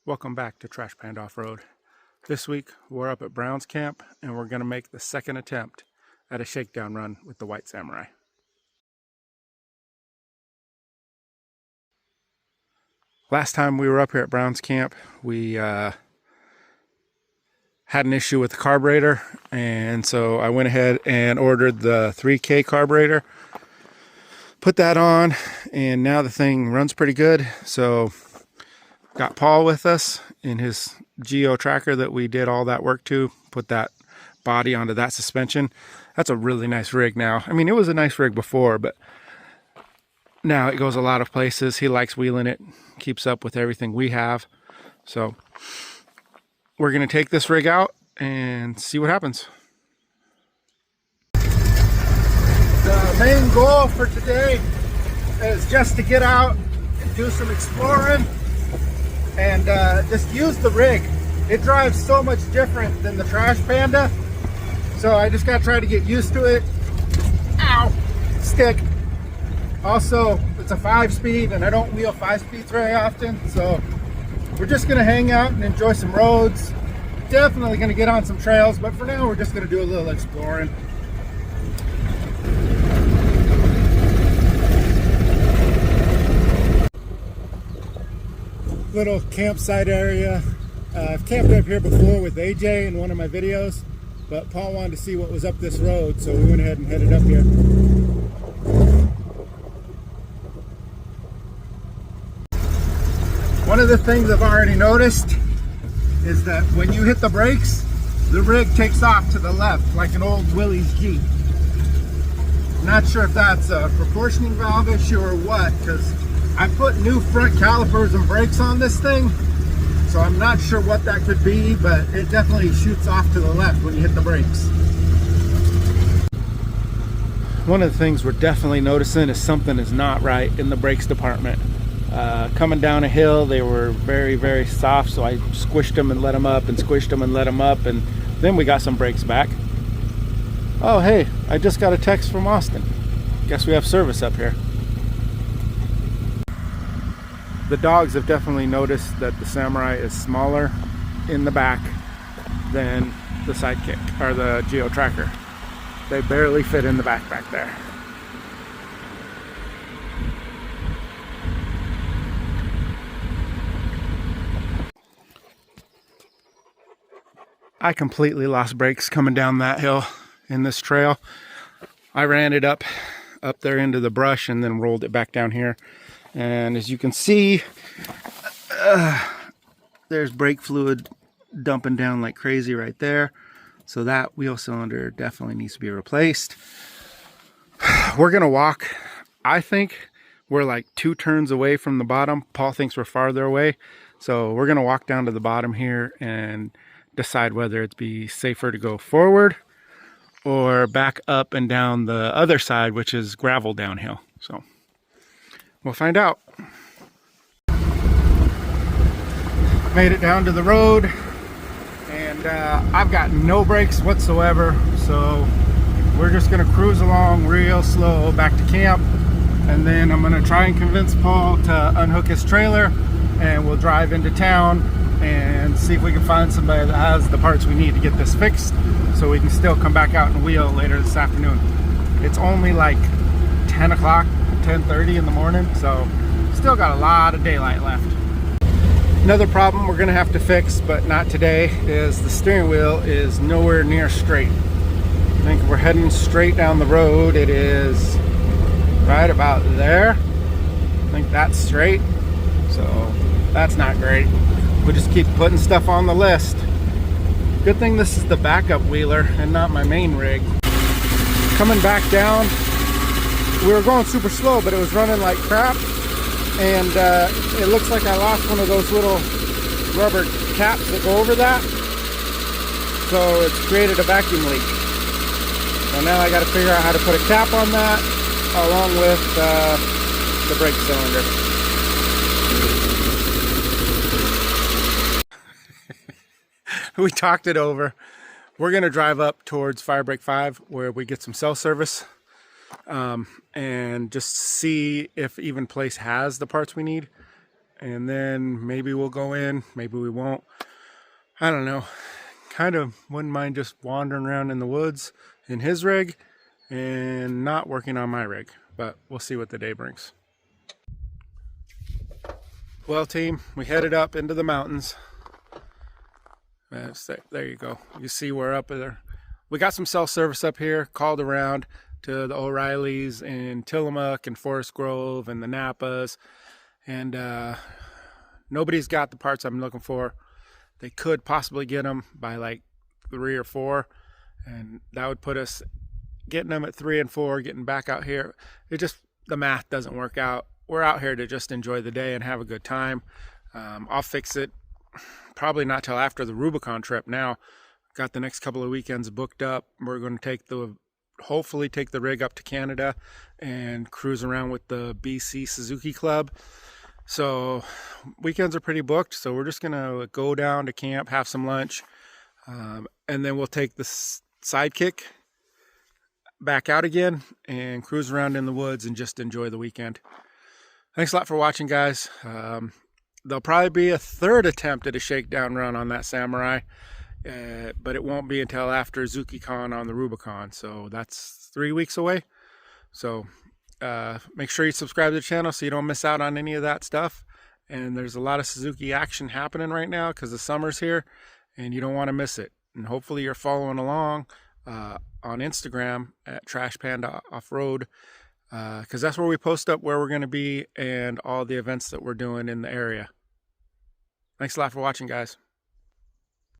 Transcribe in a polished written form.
Welcome back to Trash Panda Off-Road. This week we're up at Brown's Camp and we're going to make the second attempt at a shakedown run with the White Samurai. Last time we were up here at Brown's Camp, we had an issue with the carburetor, and so I went ahead and ordered the 3K carburetor, put that on, and now the thing runs pretty good. So got Paul with us in his Geo tracker that we did all that work to, put that body onto that suspension. That's a really nice rig now. I mean, it was a nice rig before, but now it goes a lot of places. He likes wheeling it, keeps up with everything we have. So we're going to take this rig out and see what happens. The main goal for today is just to get out and do some exploring and just use the rig. It drives so much different than the Trash Panda, so I just got to try to get used to it. Ow! Stick. Also, it's a 5-speed, and I don't wheel 5-speeds very often, so we're just going to hang out and enjoy some roads. Definitely going to get on some trails, but for now we're just going to do a little exploring. Little campsite area. I've camped up here before with AJ in one of my videos, but Paul wanted to see what was up this road, so we went ahead and headed up here. One of the things I've already noticed is that when you hit the brakes, the rig takes off to the left like an old Willys Jeep. Not sure if that's a proportioning valve issue or what, because I put new front calipers and brakes on this thing, so I'm not sure what that could be, but it definitely shoots off to the left when you hit the brakes. One of the things we're definitely noticing is something is not right in the brakes department. Coming down a hill, they were very, very soft, so I squished them and let them up and squished them and let them up, and then we got some brakes back. Oh, hey, I just got a text from Austin. Guess we have service up here. The dogs have definitely noticed that the Samurai is smaller in the back than the Sidekick, or the Geo Tracker. They barely fit in the back there. I completely lost brakes coming down that hill in this trail. I ran it up there into the brush and then rolled it back down here. And as you can see, there's brake fluid dumping down like crazy right there. So that wheel cylinder definitely needs to be replaced. We're gonna walk. I think we're like 2 turns away from the bottom. Paul thinks we're farther away. So we're gonna walk down to the bottom here and decide whether it'd be safer to go forward or back up and down the other side, which is gravel downhill. So we'll find out. Made it down to the road, and I've got no brakes whatsoever, so we're just gonna cruise along real slow back to camp, and then I'm gonna try and convince Paul to unhook his trailer, and we'll drive into town and see if we can find somebody that has the parts we need to get this fixed, so we can still come back out and wheel later this afternoon. It's only like 10 o'clock, 10:30 in the morning, so still got a lot of daylight left. Another problem we're gonna have to fix, but not today, is the steering wheel is nowhere near straight. I think we're heading straight down the road. It is right about there. I think that's straight, so that's not great. We'll just keep putting stuff on the list. Good thing this is the backup wheeler and not my main rig. Coming back down, we were going super slow, but it was running like crap, and it looks like I lost one of those little rubber caps that go over that, so it's created a vacuum leak. So now I got to figure out how to put a cap on that along with the brake cylinder. We talked it over. We're gonna drive up towards Firebreak 5 where we get some cell service and just see if Even Place has the parts we need. and then maybe we'll go in, maybe we won't. I don't know. Kind of wouldn't mind just wandering around in the woods in his rig and not working on my rig, but we'll see what the day brings. Well, team, we headed up into the mountains. There you go. You see we're up there. We got some self-service up here, called around to the O'Reillys in Tillamook and Forest Grove and the Napas, and nobody's got the parts I'm looking for. They could possibly get them by like 3 or 4, and that would put us getting them at 3 and 4, getting back out here. The math doesn't work out. We're out here to just enjoy the day and have a good time. I'll fix it probably not till after the Rubicon trip now. Got the next couple of weekends booked up. We're going to hopefully take the rig up to Canada and cruise around with the BC Suzuki Club. So weekends are pretty booked, so we're just gonna go down to camp, have some lunch, and then we'll take the Sidekick back out again and cruise around in the woods and just enjoy the weekend. Thanks a lot for watching, guys. There'll probably be a third attempt at a shakedown run on that Samurai, but it won't be until after ZukiCon on the Rubicon, so that's 3 weeks away. So make sure you subscribe to the channel so you don't miss out on any of that stuff. And there's a lot of Suzuki action happening right now because the summer's here and you don't want to miss it. And hopefully you're following along on Instagram at Trash Panda Off-Road, because that's where we post up where we're going to be and all the events that we're doing in the area. Thanks a lot for watching, guys.